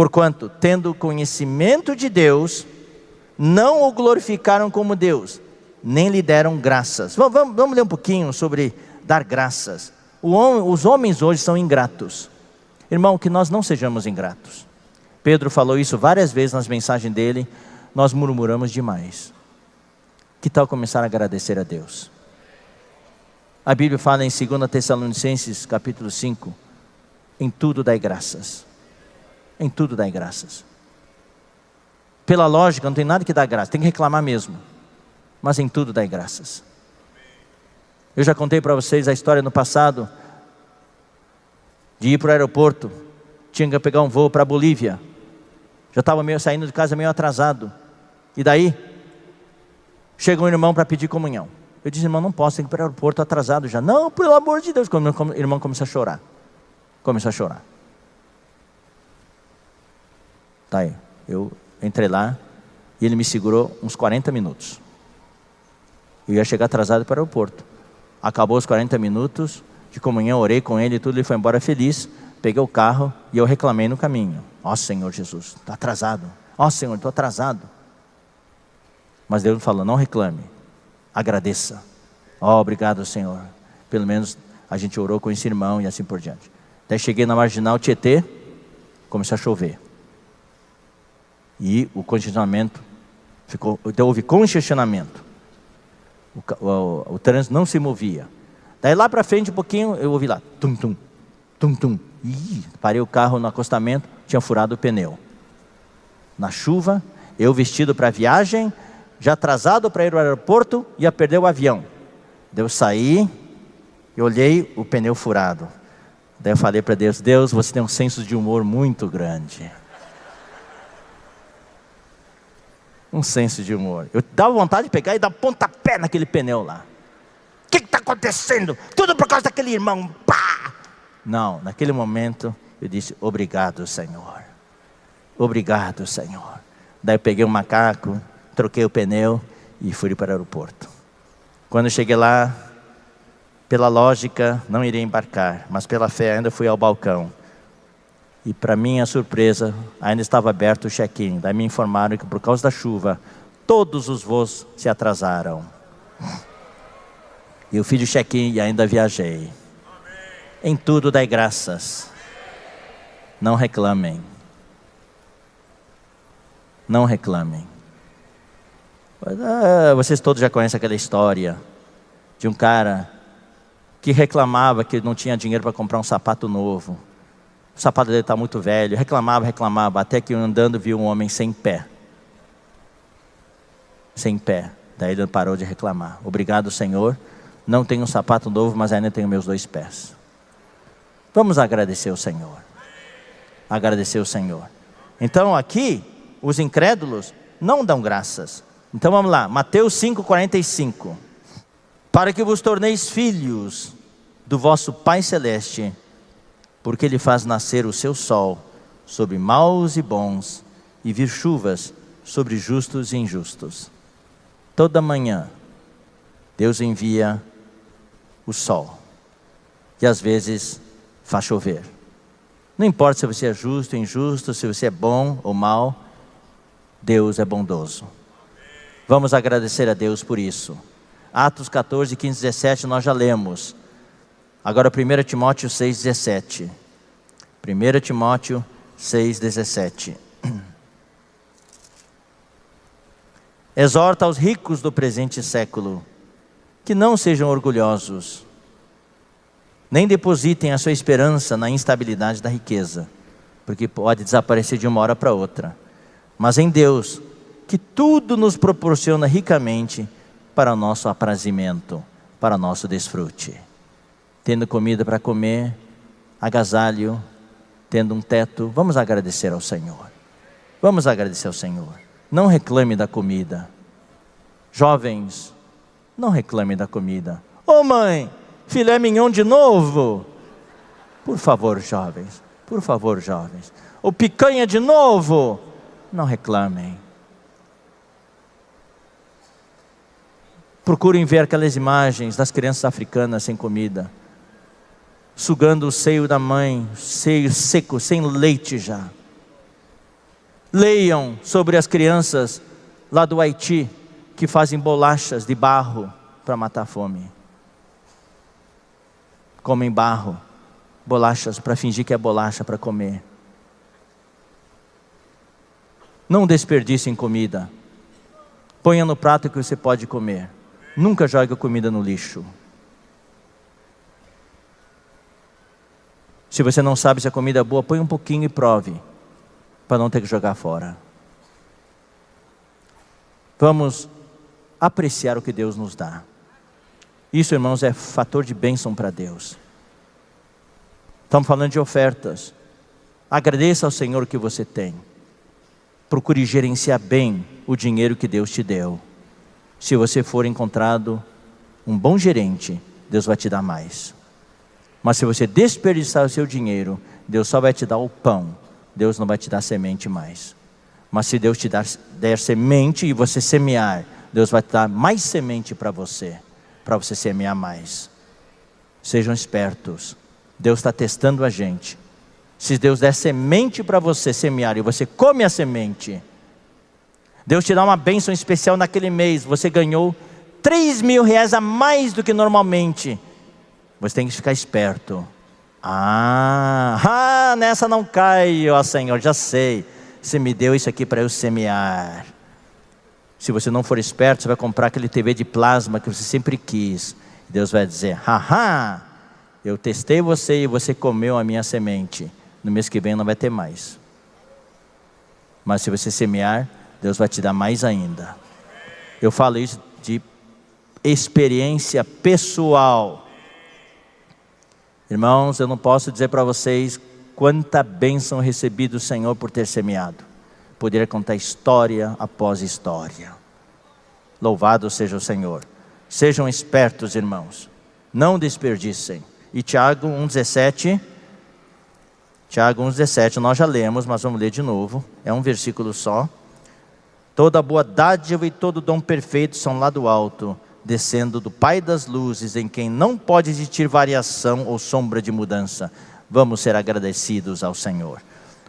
Porquanto, tendo conhecimento de Deus, não o glorificaram como Deus, nem lhe deram graças. Vamos ler um pouquinho sobre dar graças. Os homens hoje são ingratos. Irmão, que nós não sejamos ingratos. Pedro falou isso várias vezes nas mensagens dele. Nós murmuramos demais. Que tal começar a agradecer a Deus? A Bíblia fala em 2 Tessalonicenses capítulo 5, em tudo dai graças. Em tudo dai graças. Pela lógica não tem nada que dar graça, tem que reclamar mesmo. Mas em tudo dai graças. Eu já contei para vocês a história no passado, de ir para o aeroporto, tinha que pegar um voo para a Bolívia. Já estava saindo de casa meio atrasado. E daí, chega um irmão para pedir comunhão. Eu disse, irmão, não posso, tem que ir para o aeroporto atrasado já. Não, pelo amor de Deus. O irmão começou a chorar. Começou a chorar. Tá aí, eu entrei lá e ele me segurou uns 40 minutos. Eu ia chegar atrasado para o aeroporto. Acabou os 40 minutos de comunhão, orei com ele e tudo, ele foi embora feliz. Peguei o carro e eu reclamei no caminho. Ó Senhor Jesus, está atrasado. Ó Senhor, estou atrasado. Mas Deus falou, não reclame, agradeça. Ó, obrigado Senhor. Pelo menos a gente orou com esse irmão e assim por diante. Daí cheguei na Marginal Tietê, começou a chover. E o congestionamento ficou, então houve congestionamento. O trânsito não se movia. Daí lá para frente um pouquinho, eu ouvi lá, tum tum, tum tum. Ih, parei o carro no acostamento, tinha furado o pneu. Na chuva, eu vestido para a viagem, já atrasado para ir ao aeroporto, ia perder o avião. Daí eu saí, eu olhei o pneu furado. Daí eu falei para Deus, Deus, você tem um senso de humor muito grande. Um senso de humor. Eu dava vontade de pegar e dar pontapé naquele pneu lá. O que está acontecendo? Tudo por causa daquele irmão. Pá! Não, naquele momento eu disse, obrigado Senhor. Obrigado Senhor. Daí eu peguei um macaco, troquei o pneu e fui para o aeroporto. Quando eu cheguei lá, pela lógica não iria embarcar, mas pela fé ainda fui ao balcão. E para minha surpresa, ainda estava aberto o check-in. Daí me informaram que por causa da chuva, todos os voos se atrasaram. E eu fiz o check-in e ainda viajei. Em tudo dai graças. Não reclamem. Não reclamem. Vocês todos já conhecem aquela história de um cara que reclamava que não tinha dinheiro para comprar um sapato novo. O sapato dele está muito velho, reclamava, até que andando viu um homem sem pé. Sem pé. Daí ele parou de reclamar. Obrigado Senhor, não tenho um sapato novo, mas ainda tenho meus 2 pés. Vamos agradecer o Senhor. Agradecer o Senhor. Então aqui, os incrédulos não dão graças. Então vamos lá, Mateus 5,45. Para que vos torneis filhos do vosso Pai Celeste, porque Ele faz nascer o seu sol sobre maus e bons, e vir chuvas sobre justos e injustos. Toda manhã, Deus envia o sol, e às vezes faz chover. Não importa se você é justo ou injusto, se você é bom ou mal, Deus é bondoso. Vamos agradecer a Deus por isso. Atos 14, 15, 17 nós já lemos. Agora 1 Timóteo 6, 17. 1 Timóteo 6, 17. Exorta aos ricos do presente século, que não sejam orgulhosos, nem depositem a sua esperança na instabilidade da riqueza, porque pode desaparecer de uma hora para outra, mas em Deus, que tudo nos proporciona ricamente para o nosso aprazimento, para o nosso desfrute. Tendo comida para comer, agasalho, tendo um teto, vamos agradecer ao Senhor. Vamos agradecer ao Senhor. Não reclame da comida. Jovens, não reclame da comida. Ô mãe, filé mignon de novo? Por favor, jovens. Por favor, jovens. Ou picanha de novo? Não reclamem. Procurem ver aquelas imagens das crianças africanas sem comida, sugando o seio da mãe, seio seco, sem leite já. Leiam sobre as crianças lá do Haiti que fazem bolachas de barro para matar a fome. Comem barro, bolachas para fingir que é bolacha para comer. Não desperdicem comida. Ponha no prato que você pode comer. Nunca jogue a comida no lixo. Se você não sabe se a comida é boa, põe um pouquinho e prove, para não ter que jogar fora. Vamos apreciar o que Deus nos dá. Isso, irmãos, é fator de bênção para Deus. Estamos falando de ofertas. Agradeça ao Senhor o que você tem. Procure gerenciar bem o dinheiro que Deus te deu. Se você for encontrado um bom gerente, Deus vai te dar mais. Mas se você desperdiçar o seu dinheiro, Deus só vai te dar o pão. Deus não vai te dar semente mais. Mas se Deus te der semente e você semear, Deus vai te dar mais semente para você semear mais. Sejam espertos. Deus está testando a gente. Se Deus der semente para você semear e você come a semente, Deus te dá uma bênção especial naquele mês. Você ganhou 3 mil reais a mais do que normalmente. Você tem que ficar esperto. Nessa não caio, ó Senhor, já sei. Você me deu isso aqui para eu semear. Se você não for esperto, você vai comprar aquele TV de plasma que você sempre quis. Deus vai dizer, eu testei você e você comeu a minha semente. No mês que vem não vai ter mais. Mas se você semear, Deus vai te dar mais ainda. Eu falo isso de experiência pessoal. Irmãos, eu não posso dizer para vocês quanta bênção recebi do Senhor por ter semeado. Poderia contar história após história. Louvado seja o Senhor. Sejam espertos, irmãos. Não desperdicem. E Tiago 1,17. Tiago 1,17, nós já lemos, mas vamos ler de novo. É um versículo só. Toda boa dádiva e todo dom perfeito são lá do alto, descendo do Pai das luzes, em quem não pode existir variação ou sombra de mudança. Vamos ser agradecidos ao Senhor.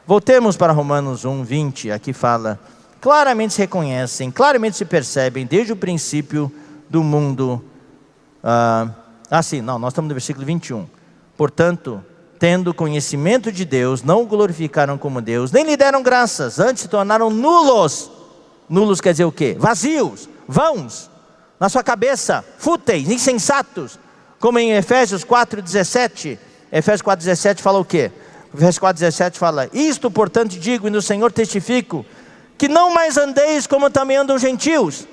Voltemos para Romanos 1:20, aqui fala, claramente se reconhecem, claramente se percebem, desde o princípio do mundo. Nós estamos no versículo 21. Portanto, tendo conhecimento de Deus, não o glorificaram como Deus, nem lhe deram graças, antes se tornaram nulos. Nulos quer dizer o quê? Vazios, vãos, na sua cabeça, fúteis, insensatos, como em Efésios 4:17. Efésios 4:17 fala o quê? Efésios 4:17 fala, isto portanto digo e no Senhor testifico, que não mais andeis como também andam os gentios,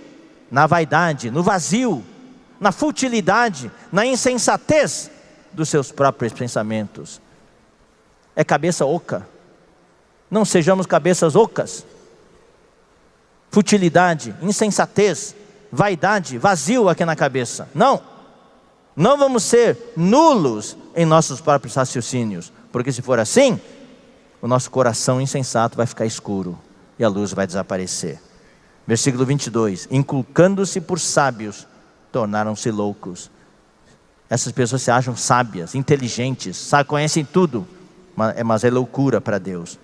na vaidade, no vazio, na futilidade, na insensatez dos seus próprios pensamentos. É cabeça oca. Não sejamos cabeças ocas. Futilidade, insensatez, vaidade, vazio aqui na cabeça. Não vamos ser nulos em nossos próprios raciocínios, porque se for assim, o nosso coração insensato vai ficar escuro e a luz vai desaparecer. Versículo 22, inculcando-se por sábios, tornaram-se loucos. Essas pessoas se acham sábias, inteligentes, conhecem tudo, mas é loucura para Deus.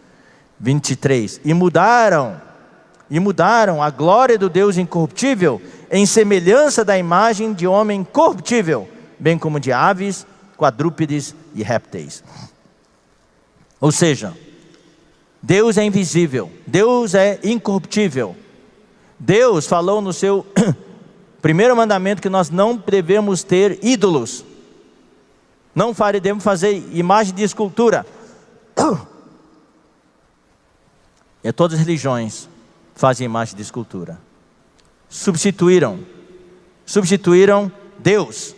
23, e mudaram a glória do Deus incorruptível em semelhança da imagem de homem corruptível, bem como de aves, quadrúpedes e répteis. Ou seja, Deus é invisível, Deus é incorruptível. Deus falou no seu primeiro mandamento que nós não devemos ter ídolos. Não devemos fazer imagem de escultura. E todas as religiões fazem imagem de escultura. Substituíram Deus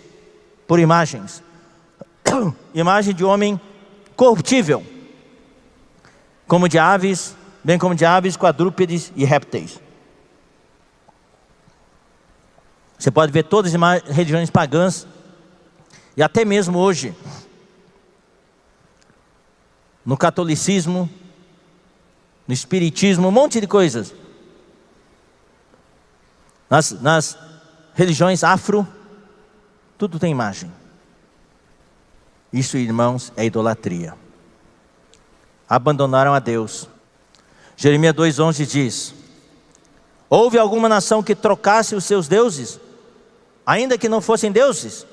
por imagens. Imagem de homem corruptível, como de aves, bem como de aves, quadrúpedes e répteis. Você pode ver todas as religiões pagãs, e até mesmo hoje, no catolicismo, no espiritismo, um monte de coisas. Nas religiões afro, tudo tem imagem. Isso, irmãos, é idolatria. Abandonaram a Deus. Jeremias 2,11 diz: houve alguma nação que trocasse os seus deuses, ainda que não fossem deuses?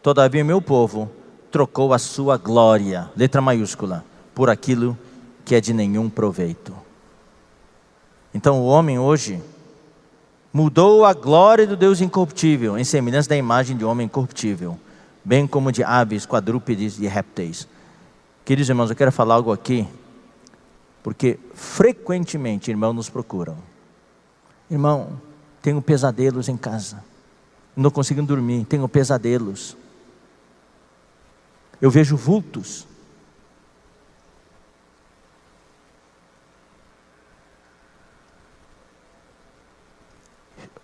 Todavia meu povo trocou a sua glória, letra maiúscula, por aquilo que é de nenhum proveito. Então o homem hoje mudou a glória do Deus incorruptível em semelhança da imagem de homem corruptível, bem como de aves, quadrúpedes e répteis. Queridos irmãos, eu quero falar algo aqui, porque frequentemente irmãos nos procuram. Irmão, tenho pesadelos em casa, não consigo dormir, tenho pesadelos, eu vejo vultos.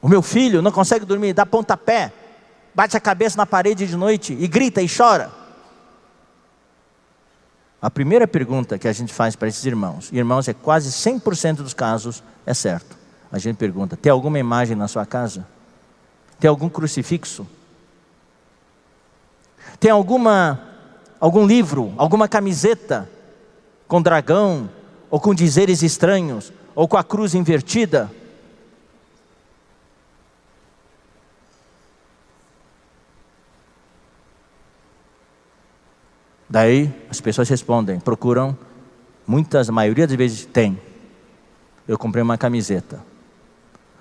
O meu filho não consegue dormir, dá pontapé, bate a cabeça na parede de noite e grita e chora. A primeira pergunta que a gente faz para esses irmãos, é quase 100% dos casos, é certo. A gente pergunta: tem alguma imagem na sua casa? Tem algum crucifixo? Tem algum livro, alguma camiseta com dragão, ou com dizeres estranhos, ou com a cruz invertida? Daí as pessoas respondem, procuram, a maioria das vezes tem. Eu comprei uma camiseta.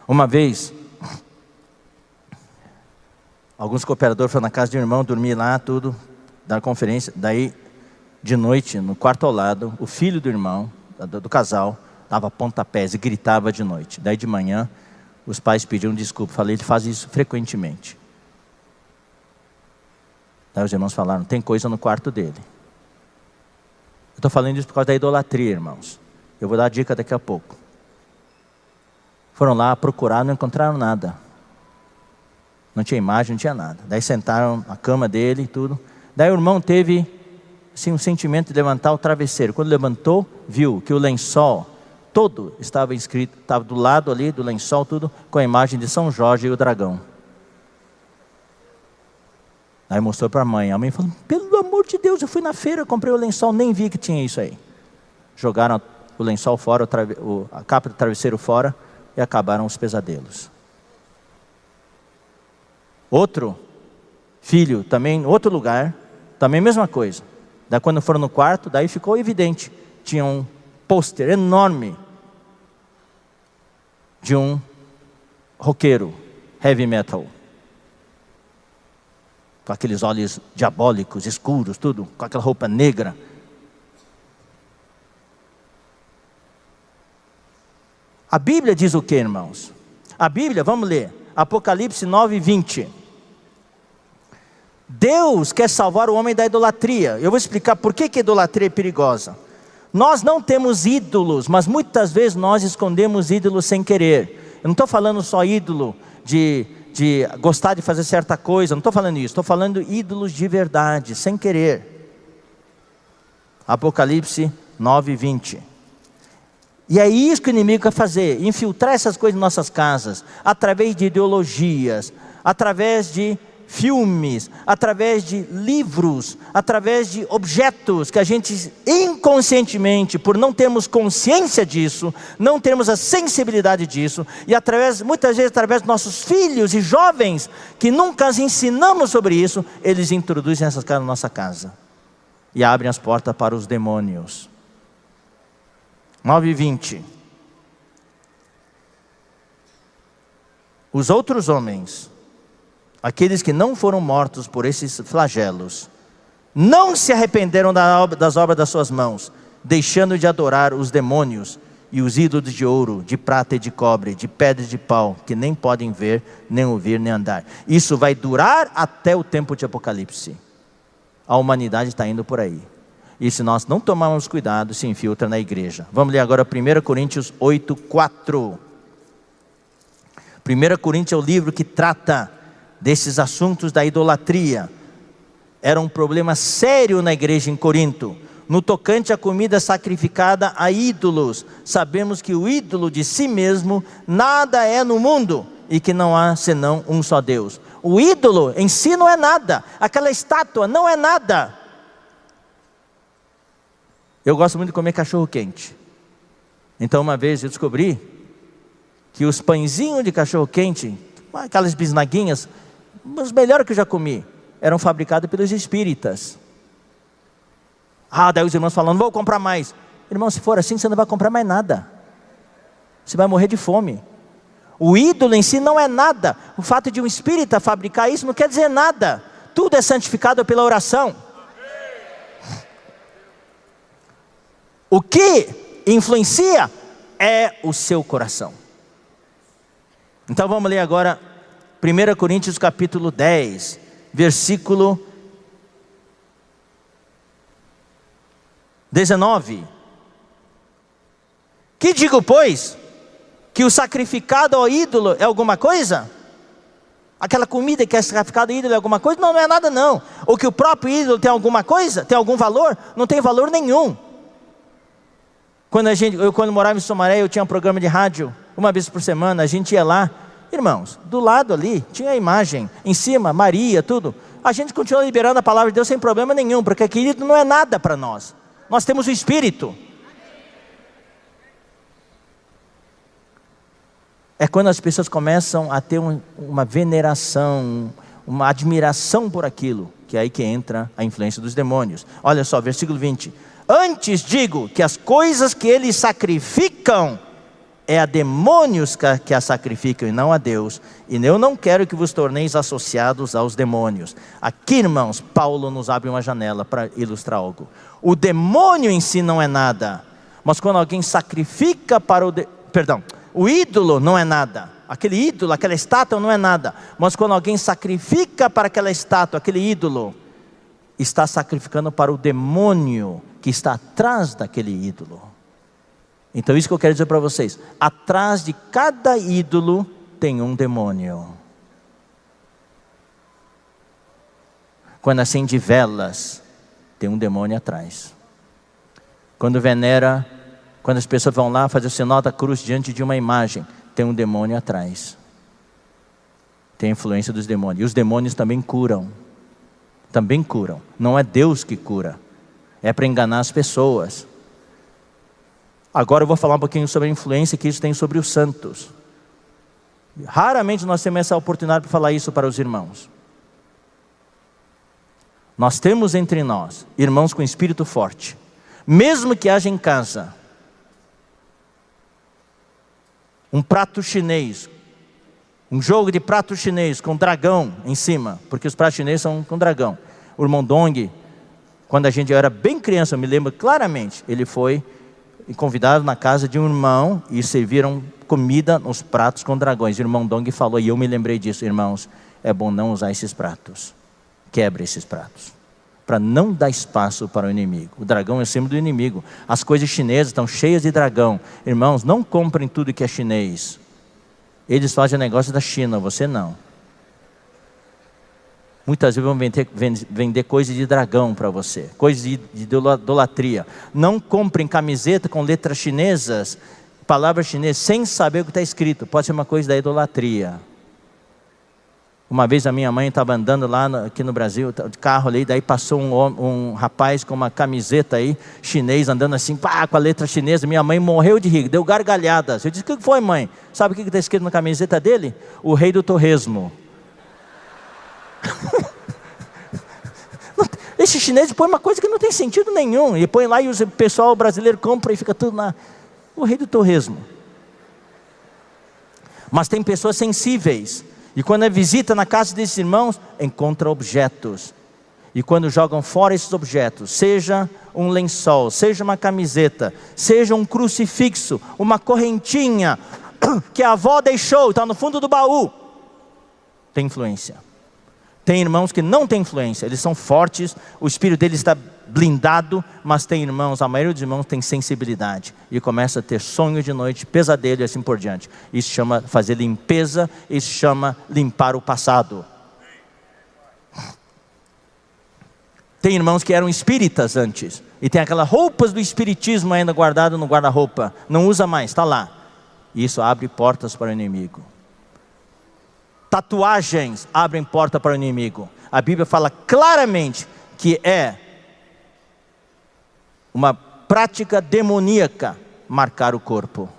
Uma vez, alguns cooperadores foram na casa de um irmão, dormir lá, tudo, dar conferência. Daí, de noite, no quarto ao lado, o filho do irmão, do casal, dava pontapés e gritava de noite. Daí de manhã, os pais pediram desculpa. Falei, ele faz isso frequentemente. Daí os irmãos falaram, tem coisa no quarto dele. Eu estou falando isso por causa da idolatria, irmãos. Eu vou dar a dica daqui a pouco. Foram lá procurar, não encontraram nada. Não tinha imagem, não tinha nada. Daí sentaram na cama dele e tudo. Daí o irmão teve assim, um sentimento de levantar o travesseiro. Quando levantou, viu que o lençol todo estava escrito, estava do lado ali do lençol, tudo com a imagem de São Jorge e o dragão. Aí mostrou para a mãe falou, pelo amor de Deus, eu fui na feira, comprei o lençol, nem vi que tinha isso aí. Jogaram o lençol fora, a capa do travesseiro fora, e acabaram os pesadelos. Outro filho, também, outro lugar, também mesma coisa. Daí quando foram no quarto, daí ficou evidente, tinha um pôster enorme, de um roqueiro, heavy metal. Com aqueles olhos diabólicos, escuros, tudo, com aquela roupa negra. A Bíblia diz o que, irmãos? A Bíblia, vamos ler, Apocalipse 9:20. Deus quer salvar o homem da idolatria. Eu vou explicar por que a idolatria é perigosa. Nós não temos ídolos, mas muitas vezes nós escondemos ídolos sem querer. Eu não estou falando só ídolo de gostar de fazer certa coisa, não estou falando isso, estou falando ídolos de verdade, sem querer. Apocalipse 9:20. E é isso que o inimigo quer fazer, infiltrar essas coisas em nossas casas, através de ideologias, através de filmes, através de livros, através de objetos que a gente inconscientemente, por não termos consciência disso, não termos a sensibilidade disso, e muitas vezes através dos nossos filhos e jovens, que nunca os ensinamos sobre isso, eles introduzem essas coisas na nossa casa, e abrem as portas para os demônios. 9:20. Os outros homens, aqueles que não foram mortos por esses flagelos, não se arrependeram das obras das suas mãos, deixando de adorar os demônios e os ídolos de ouro, de prata e de cobre, de pedra e de pau, que nem podem ver, nem ouvir, nem andar. Isso vai durar até o tempo de Apocalipse. A humanidade está indo por aí. E se nós não tomarmos cuidado, se infiltra na igreja. Vamos ler agora 1 Coríntios 8:4. 1 Coríntios é o livro que trata desses assuntos da idolatria. Era um problema sério na igreja em Corinto. No tocante à comida sacrificada a ídolos, sabemos que o ídolo de si mesmo nada é no mundo, e que não há senão um só Deus. O ídolo em si não é nada, aquela estátua não é nada. Eu gosto muito de comer cachorro quente. Então uma vez eu descobri que os pãezinhos de cachorro-quente, aquelas bisnaguinhas, os melhores que eu já comi, eram fabricados pelos espíritas. Daí os irmãos falando, vou comprar mais. Irmão, se for assim, você não vai comprar mais nada. Você vai morrer de fome. O ídolo em si não é nada. O fato de um espírita fabricar isso não quer dizer nada. Tudo é santificado pela oração. O que influencia é o seu coração. Então vamos ler agora 1 Coríntios capítulo 10, versículo 19. Que digo, pois, que o sacrificado ao ídolo é alguma coisa? Aquela comida que é sacrificada ao ídolo é alguma coisa? Não, não é nada não. Ou que o próprio ídolo tem alguma coisa? Tem algum valor? Não tem valor nenhum. Quando morava em Sumaré, eu tinha um programa de rádio, uma vez por semana, a gente ia lá. Irmãos, do lado ali, tinha a imagem, em cima, Maria, tudo. A gente continua liberando a palavra de Deus sem problema nenhum, porque aquele ídolo não é nada para nós. Nós temos o Espírito. É quando as pessoas começam a ter uma veneração, uma admiração por aquilo, que é aí que entra a influência dos demônios. Olha só, versículo 20. Antes digo que as coisas que eles sacrificam, é a demônios que a sacrificam e não a Deus. E eu não quero que vos torneis associados aos demônios. Aqui, irmãos, Paulo nos abre uma janela para ilustrar algo. O demônio em si não é nada. Mas quando alguém sacrifica para o ídolo não é nada. Aquele ídolo, aquela estátua não é nada. Mas quando alguém sacrifica para aquela estátua, aquele ídolo, está sacrificando para o demônio que está atrás daquele ídolo. Então isso que eu quero dizer para vocês. Atrás de cada ídolo tem um demônio. Quando acende velas, tem um demônio atrás. Quando as pessoas vão lá fazer o sinal da cruz diante de uma imagem, tem um demônio atrás. Tem a influência dos demônios. E os demônios também curam. Também curam. Não é Deus que cura. É para enganar as pessoas. Agora eu vou falar um pouquinho sobre a influência que isso tem sobre os santos. Raramente nós temos essa oportunidade para falar isso para os irmãos. Nós temos entre nós irmãos com espírito forte. Mesmo que haja em casa um prato chinês, um jogo de prato chinês com dragão em cima, porque os pratos chineses são com dragão. O irmão Dong, quando eu era bem criança, eu me lembro claramente, ele foi convidado na casa de um irmão e serviram comida nos pratos com dragões. O irmão Dong falou, e eu me lembrei disso, irmãos, é bom não usar esses pratos. Quebre esses pratos, para não dar espaço para o inimigo. O dragão é o símbolo do inimigo. As coisas chinesas estão cheias de dragão. Irmãos, não comprem tudo que é chinês. Eles fazem negócio da China, você não. Muitas vezes vão vender coisas de dragão para você, coisas de idolatria. Não comprem camiseta com letras chinesas, palavras chinesas, sem saber o que está escrito. Pode ser uma coisa da idolatria. Uma vez a minha mãe estava andando lá aqui no Brasil, de carro ali, daí passou um rapaz com uma camiseta aí, chinês, andando assim, pá, com a letra chinesa. Minha mãe morreu de rir, deu gargalhadas. Eu disse, o que foi, mãe? Sabe o que está escrito na camiseta dele? O rei do torresmo. Esse chinês põe uma coisa que não tem sentido nenhum, e põe lá e o pessoal brasileiro compra e fica tudo lá. O rei do torresmo. Mas tem pessoas sensíveis, e quando é visita na casa desses irmãos, encontra objetos, e quando jogam fora esses objetos, seja um lençol, seja uma camiseta, seja um crucifixo, uma correntinha que a avó deixou, está no fundo do baú, tem influência. Tem irmãos que não têm influência, eles são fortes, o espírito deles está blindado, mas tem irmãos, a maioria dos irmãos tem sensibilidade, e começa a ter sonho de noite, pesadelo e assim por diante. Isso chama fazer limpeza, isso chama limpar o passado. Tem irmãos que eram espíritas antes, e tem aquelas roupas do espiritismo ainda guardado no guarda-roupa, não usa mais, está lá. E isso abre portas para o inimigo. Tatuagens abrem porta para o inimigo. A Bíblia fala claramente que é uma prática demoníaca, marcar o corpo.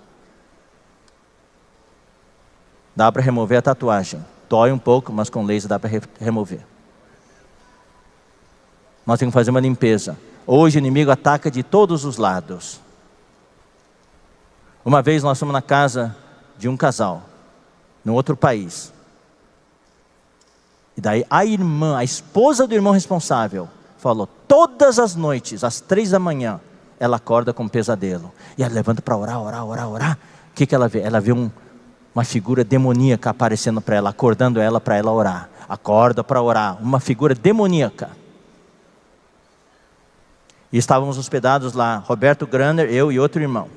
Dá para remover a tatuagem. Dói um pouco, mas com laser dá para remover. Nós temos que fazer uma limpeza. Hoje o inimigo ataca de todos os lados. Uma vez nós fomos na casa de um casal, num outro país. E daí a irmã, a esposa do irmão responsável, falou, todas as noites, às 3 da manhã, ela acorda com um pesadelo. E ela levanta para orar. O que ela vê? Ela vê uma figura demoníaca aparecendo para ela, acordando ela para ela orar. Acorda para orar, uma figura demoníaca. E estávamos hospedados lá, Roberto Graner, eu e outro irmão.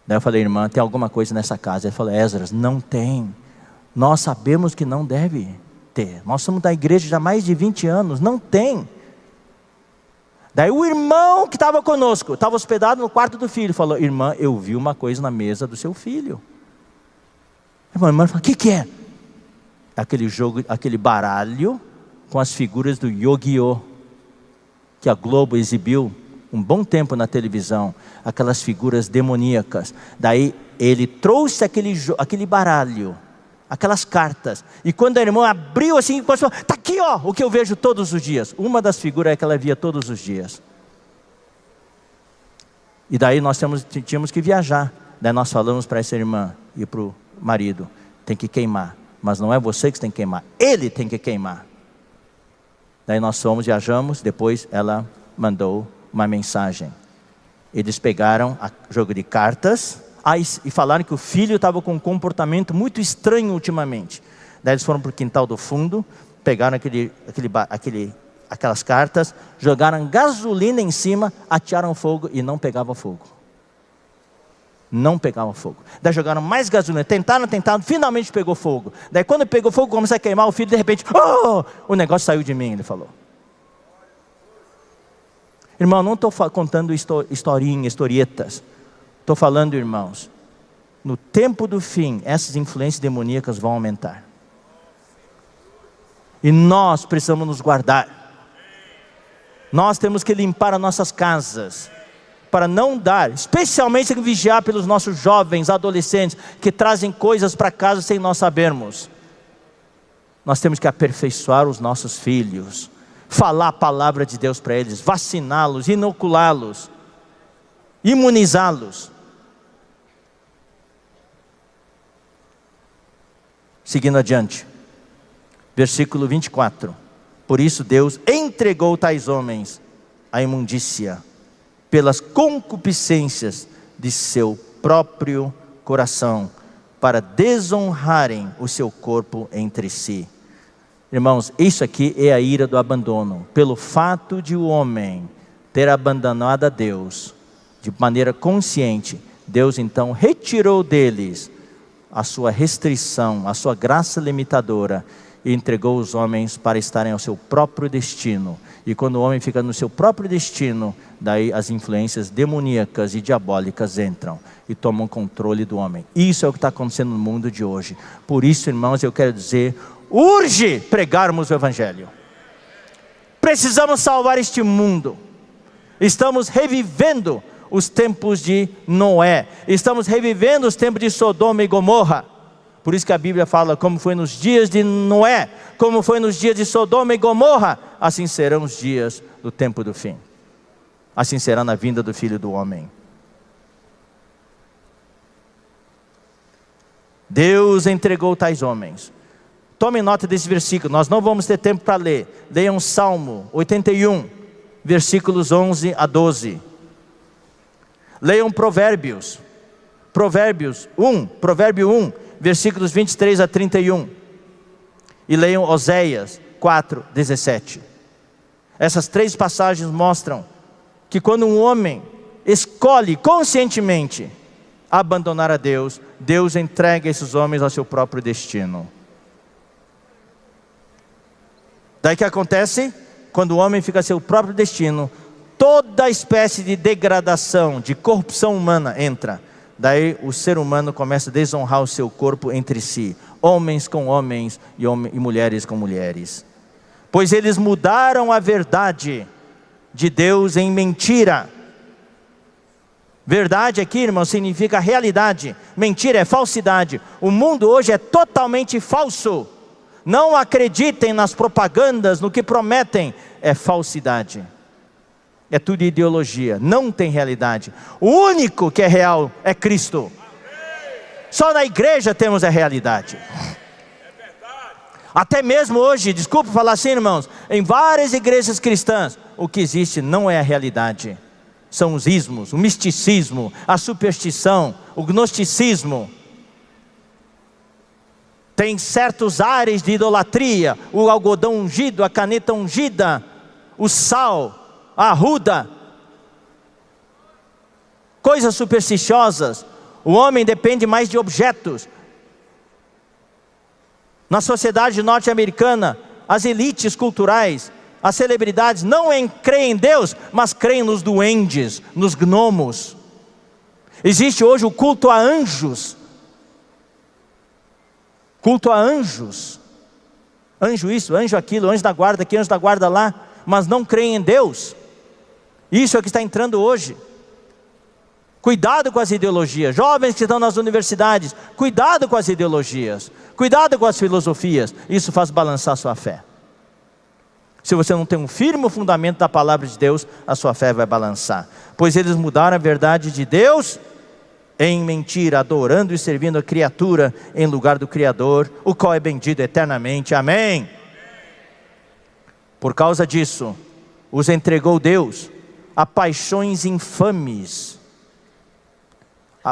Daí eu falei, irmã, tem alguma coisa nessa casa? Ele falou, Esdras, não tem. Nós sabemos que não deve ter. Nós somos da igreja já há mais de 20 anos, não tem. Daí o irmão que estava conosco, estava hospedado no quarto do filho, falou, irmã, eu vi uma coisa na mesa do seu filho. A irmã falou, o que é? Aquele jogo, aquele baralho com as figuras do Yu-Gi-Oh! Que a Globo exibiu um bom tempo na televisão, aquelas figuras demoníacas. Daí ele trouxe aquele baralho, aquelas cartas, e quando a irmã abriu assim, falou, está aqui ó, o que eu vejo todos os dias. Uma das figuras é que ela via todos os dias. E daí nós tínhamos que viajar. Daí nós falamos para essa irmã e para o marido, tem que queimar, mas não é você que tem que queimar, ele tem que queimar. Daí nós fomos, viajamos, depois ela mandou uma mensagem. Eles pegaram o jogo de cartas e falaram que o filho estava com um comportamento muito estranho ultimamente. Daí eles foram para o quintal do fundo, pegaram aquelas cartas, jogaram gasolina em cima, atearam fogo e não pegava fogo. Não pegava fogo. Daí jogaram mais gasolina, tentaram, finalmente pegou fogo. Daí quando pegou fogo, começou a queimar o filho, de repente, o negócio saiu de mim, ele falou. Irmão, não estou contando historietas. Estou falando, irmãos, no tempo do fim, essas influências demoníacas vão aumentar. E nós precisamos nos guardar. Nós temos que limpar as nossas casas, para não dar, especialmente vigiar pelos nossos jovens, adolescentes, que trazem coisas para casa sem nós sabermos. Nós temos que aperfeiçoar os nossos filhos, falar a palavra de Deus para eles, vaciná-los, inoculá-los, imunizá-los. Seguindo adiante, versículo 24. Por isso Deus entregou tais homens à imundícia, pelas concupiscências de seu próprio coração, para desonrarem o seu corpo entre si. Irmãos, isso aqui é a ira do abandono. Pelo fato de o homem ter abandonado a Deus, de maneira consciente, Deus então retirou deles a sua restrição, a sua graça limitadora, e entregou os homens para estarem ao seu próprio destino. E quando o homem fica no seu próprio destino, daí as influências demoníacas e diabólicas entram e tomam controle do homem. Isso é o que está acontecendo no mundo de hoje. Por isso, irmãos, eu quero dizer, urge pregarmos o Evangelho. Precisamos salvar este mundo. Estamos revivendo os tempos de Noé. Estamos revivendo os tempos de Sodoma e Gomorra. Por isso que a Bíblia fala, como foi nos dias de Noé, como foi nos dias de Sodoma e Gomorra, assim serão os dias do tempo do fim. Assim será na vinda do Filho do Homem. Deus entregou tais homens. Tome nota desse versículo, nós não vamos ter tempo para ler. Leiam Salmo 81, versículos 11 a 12. Leiam Provérbio 1, versículos 23 a 31. E leiam Oséias 4, 17. Essas 3 passagens mostram que quando um homem escolhe conscientemente abandonar a Deus, Deus entrega esses homens ao seu próprio destino. Daí que acontece? Quando o homem fica a seu próprio destino, toda espécie de degradação, de corrupção humana entra. Daí o ser humano começa a desonrar o seu corpo entre si, homens com homens e mulheres com mulheres. Pois eles mudaram a verdade de Deus em mentira, Verdade aqui, irmão, significa realidade. Mentira é falsidade. O mundo hoje é totalmente falso. Não acreditem nas propagandas, no que prometem. É falsidade. É tudo ideologia. Não tem realidade. O único que é real é Cristo. Só na igreja temos a realidade. Até mesmo hoje, desculpe falar assim, irmãos, em várias igrejas cristãs, o que existe não é a realidade. São os ismos, o misticismo, a superstição, o gnosticismo. Tem certos ares de idolatria, o algodão ungido, a caneta ungida, o sal, a arruda. Coisas supersticiosas. O homem depende mais de objetos. Na sociedade norte-americana, as elites culturais, as celebridades não creem em Deus, mas creem nos duendes, nos gnomos. Existe hoje o culto a anjos. Culto a anjos. Anjo isso, anjo aquilo, anjo da guarda aqui, anjo da guarda lá. Mas não creem em Deus. Isso é o que está entrando hoje. Cuidado com as ideologias. Jovens que estão nas universidades, cuidado com as ideologias. Cuidado com as filosofias. Isso faz balançar a sua fé. Se você não tem um firme fundamento da palavra de Deus, a sua fé vai balançar. Pois eles mudaram a verdade de Deus em mentira, adorando e servindo a criatura em lugar do Criador, o qual é bendito eternamente. Amém. Por causa disso, os entregou Deus a paixões infames.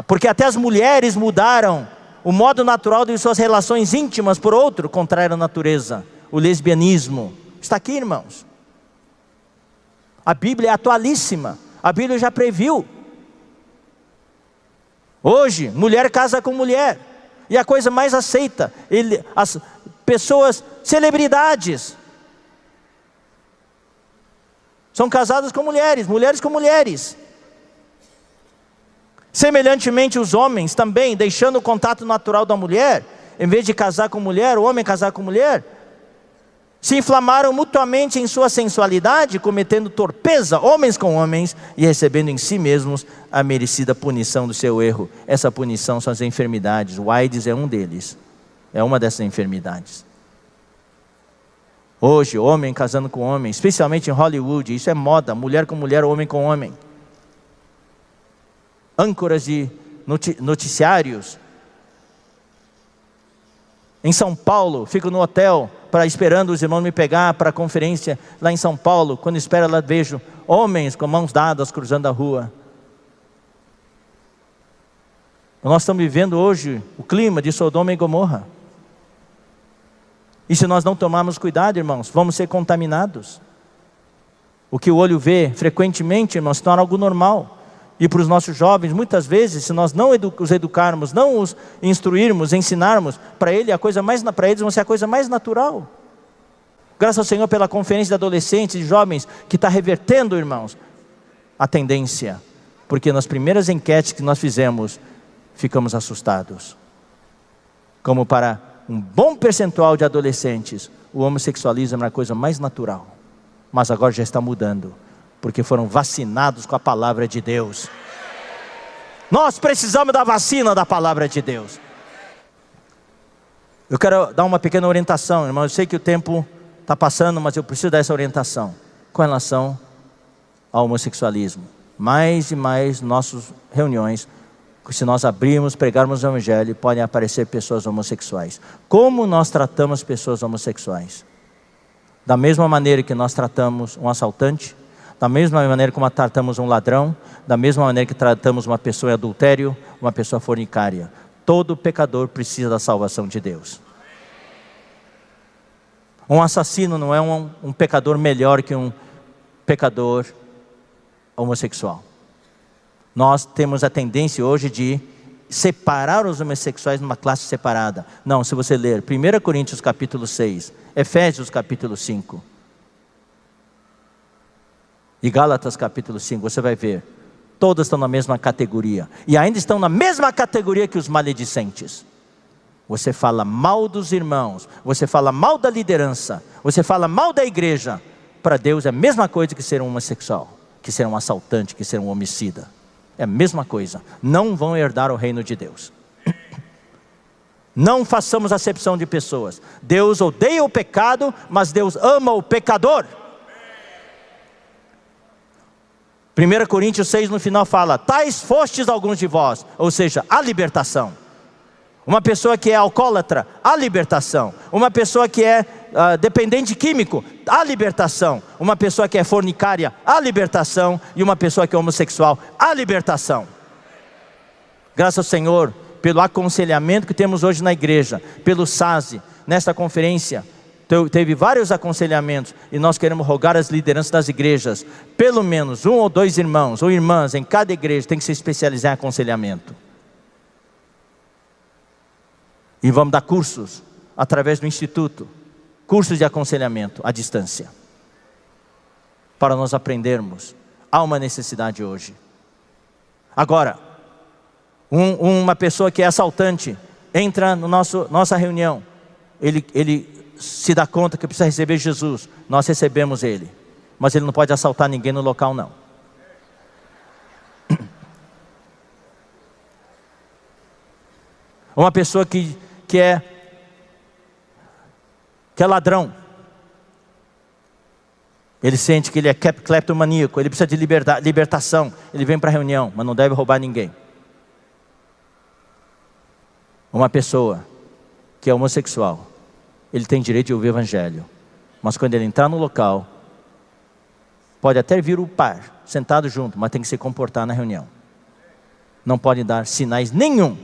Porque até as mulheres mudaram o modo natural de suas relações íntimas por outro, contrário à natureza, o lesbianismo. Está aqui, irmãos. A Bíblia é atualíssima. A Bíblia já previu. Hoje, mulher casa com mulher. E a coisa mais aceita. As pessoas, celebridades, são casadas com mulheres, mulheres com mulheres. Semelhantemente, os homens também, deixando o contato natural da mulher, em vez de casar com mulher, o homem casar com mulher, se inflamaram mutuamente em sua sensualidade, cometendo torpeza, homens com homens, e recebendo em si mesmos a merecida punição do seu erro. Essa punição são as enfermidades. O AIDS é um deles. É uma dessas enfermidades. Hoje, homem casando com homem, especialmente em Hollywood, isso é moda, mulher com mulher, homem com homem. Âncoras de noticiários. Em São Paulo, fico no hotel, esperando os irmãos me pegar para a conferência lá em São Paulo. Quando espero lá, vejo homens com mãos dadas cruzando a rua. Nós estamos vivendo hoje o clima de Sodoma e Gomorra. E se nós não tomarmos cuidado, irmãos, vamos ser contaminados. O que o olho vê frequentemente, irmãos, se torna algo normal. E para os nossos jovens, muitas vezes, se nós não os educarmos, não os instruirmos, ensinarmos, para eles vão ser a coisa mais natural. Graças ao Senhor pela conferência de adolescentes e jovens, que está revertendo, irmãos, a tendência. Porque nas primeiras enquetes que nós fizemos, ficamos assustados. Como para um bom percentual de adolescentes, o homossexualismo era a coisa mais natural. Mas agora já está mudando. Porque foram vacinados com a palavra de Deus. Nós precisamos da vacina da palavra de Deus. Eu quero dar uma pequena orientação, irmão. Eu sei que o tempo está passando, mas eu preciso dar essa orientação com relação ao homossexualismo. Mais e mais nossas reuniões, se nós abrirmos, pregarmos o evangelho, podem aparecer pessoas homossexuais. Como nós tratamos pessoas homossexuais? Da mesma maneira que nós tratamos um assaltante, da mesma maneira como tratamos um ladrão, da mesma maneira que tratamos uma pessoa em adultério, uma pessoa fornicária. Todo pecador precisa da salvação de Deus. Um assassino não é um pecador melhor que um pecador homossexual. Nós temos a tendência hoje de separar os homossexuais numa classe separada. Não, se você ler 1 Coríntios capítulo 6, Efésios capítulo 5, e Gálatas capítulo 5, você vai ver, todas estão na mesma categoria, e ainda estão na mesma categoria que os maledicentes. Você fala mal dos irmãos, você fala mal da liderança, você fala mal da igreja, para Deus é a mesma coisa que ser um homossexual, que ser um assaltante, que ser um homicida. É a mesma coisa. Não vão herdar o reino de Deus. Não façamos acepção de pessoas. Deus odeia o pecado, mas Deus ama o pecador. 1 Coríntios 6 no final fala: tais fostes alguns de vós, ou seja, a libertação. Uma pessoa que é alcoólatra, a libertação. Uma pessoa que é dependente químico, a libertação. Uma pessoa que é fornicária, a libertação. E uma pessoa que é homossexual, a libertação. Graças ao Senhor pelo aconselhamento que temos hoje na igreja, pelo SASE, nesta conferência. Teve vários aconselhamentos e nós queremos rogar às lideranças das igrejas, pelo menos 1 ou 2 irmãos ou irmãs em cada igreja tem que se especializar em aconselhamento. E vamos dar cursos através do Instituto, cursos de aconselhamento à distância, para nós aprendermos. Há uma necessidade hoje. Agora, uma pessoa que é assaltante entra no nossa reunião, ele se dá conta que precisa receber Jesus, nós recebemos ele, mas ele não pode assaltar ninguém no local não. Uma pessoa que é ladrão, ele sente que ele é cleptomaníaco, ele precisa de libertação, ele vem para a reunião, mas não deve roubar ninguém. Uma pessoa que é homossexual, ele tem direito de ouvir o evangelho, mas quando ele entrar no local, pode até vir o par, sentado junto, mas tem que se comportar na reunião. Não pode dar sinais nenhum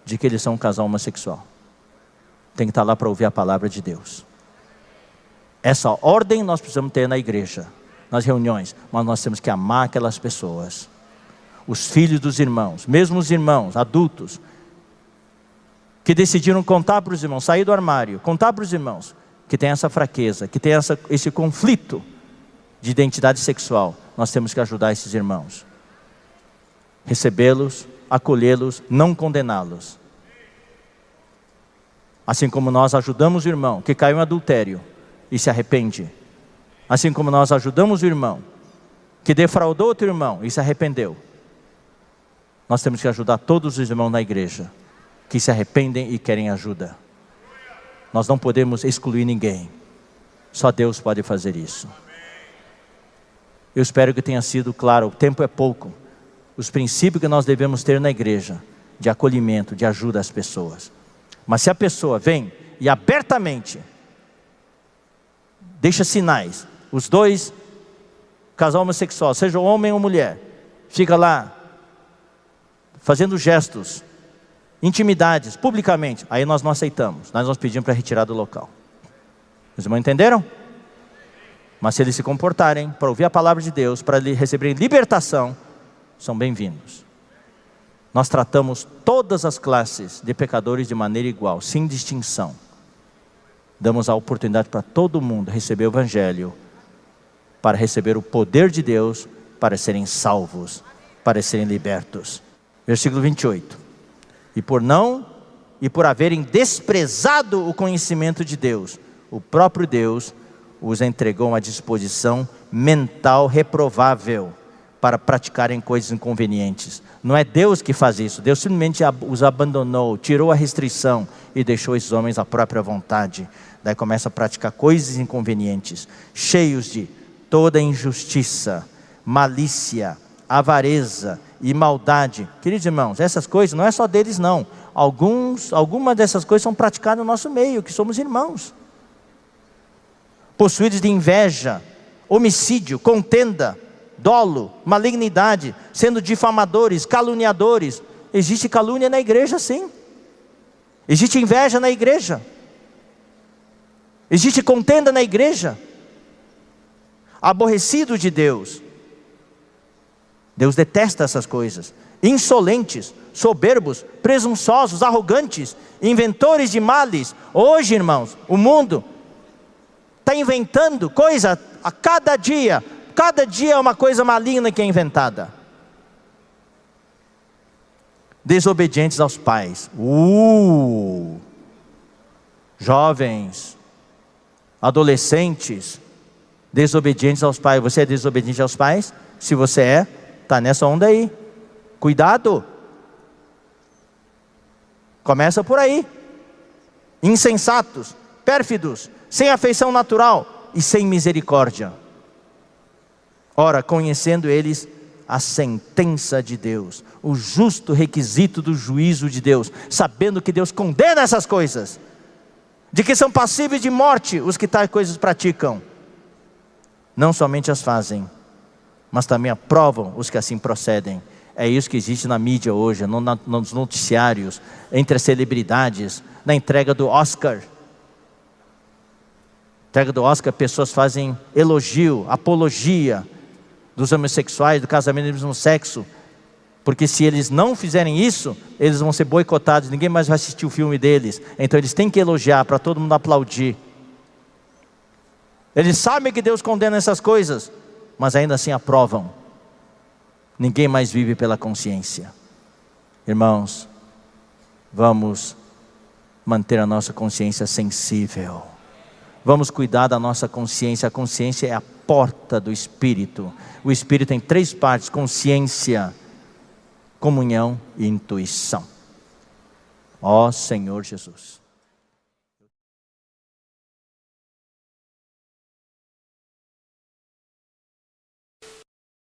de que eles são um casal homossexual. Tem que estar lá para ouvir a palavra de Deus. Essa ordem nós precisamos ter na igreja, nas reuniões, mas nós temos que amar aquelas pessoas. Os filhos dos irmãos, mesmo os irmãos adultos, que decidiram contar para os irmãos, sair do armário, contar para os irmãos, que tem essa fraqueza, que tem esse conflito de identidade sexual, nós temos que ajudar esses irmãos. Recebê-los, acolhê-los, não condená-los. Assim como nós ajudamos o irmão que caiu em adultério e se arrepende. Assim como nós ajudamos o irmão que defraudou outro irmão e se arrependeu. Nós temos que ajudar todos os irmãos na igreja que se arrependem e querem ajuda. Nós não podemos excluir ninguém. Só Deus pode fazer isso. Eu espero que tenha sido claro, o tempo é pouco. Os princípios que nós devemos ter na igreja, de acolhimento, de ajuda às pessoas. Mas se a pessoa vem e abertamente deixa sinais, os dois, casal homossexual, seja homem ou mulher, fica lá fazendo gestos, intimidades, publicamente, aí nós não aceitamos, nós vamos pedir para retirar do local. Os irmãos entenderam? Mas se eles se comportarem para ouvir a palavra de Deus, para receberem libertação, são bem-vindos. Nós tratamos todas as classes de pecadores de maneira igual, sem distinção. Damos a oportunidade para todo mundo receber o evangelho, para receber o poder de Deus, para serem salvos, para serem libertos. Versículo 28. E por haverem desprezado o conhecimento de Deus, o próprio Deus os entregou a uma disposição mental reprovável para praticarem coisas inconvenientes. Não é Deus que faz isso, Deus simplesmente os abandonou, tirou a restrição e deixou esses homens à própria vontade. Daí começa a praticar coisas inconvenientes, cheios de toda injustiça, malícia, avareza e maldade. Queridos irmãos, essas coisas não é só deles não. Algumas dessas coisas são praticadas no nosso meio, que somos irmãos. Possuídos de inveja, homicídio, contenda, dolo, malignidade, sendo difamadores, caluniadores. Existe calúnia na igreja, sim. Existe inveja na igreja. Existe contenda na igreja. Aborrecido de Deus. Deus detesta essas coisas. Insolentes, soberbos, presunçosos, arrogantes, inventores de males. Hoje, irmãos, o mundo está inventando coisa a cada dia. Cada dia é uma coisa maligna que é inventada. Desobedientes aos pais. Jovens, adolescentes, desobedientes aos pais. Você é desobediente aos pais? Se você está nessa onda aí. Cuidado. Começa por aí. Insensatos, pérfidos, sem afeição natural e sem misericórdia. Ora, conhecendo eles a sentença de Deus, o justo requisito do juízo de Deus, sabendo que Deus condena essas coisas, de que são passíveis de morte os que tais coisas praticam, não somente as fazem, mas também aprovam os que assim procedem. É isso que existe na mídia hoje, nos noticiários, entre as celebridades, na entrega do Oscar. Entrega do Oscar, pessoas fazem elogio, apologia dos homossexuais, do casamento do mesmo sexo, porque se eles não fizerem isso, eles vão ser boicotados, ninguém mais vai assistir o filme deles. Então eles têm que elogiar, para todo mundo aplaudir. Eles sabem que Deus condena essas coisas, mas ainda assim aprovam. Ninguém mais vive pela consciência. Irmãos, vamos manter a nossa consciência sensível. Vamos cuidar da nossa consciência. A consciência é a porta do Espírito. O Espírito tem 3 partes: consciência, comunhão e intuição. Ó Senhor Jesus.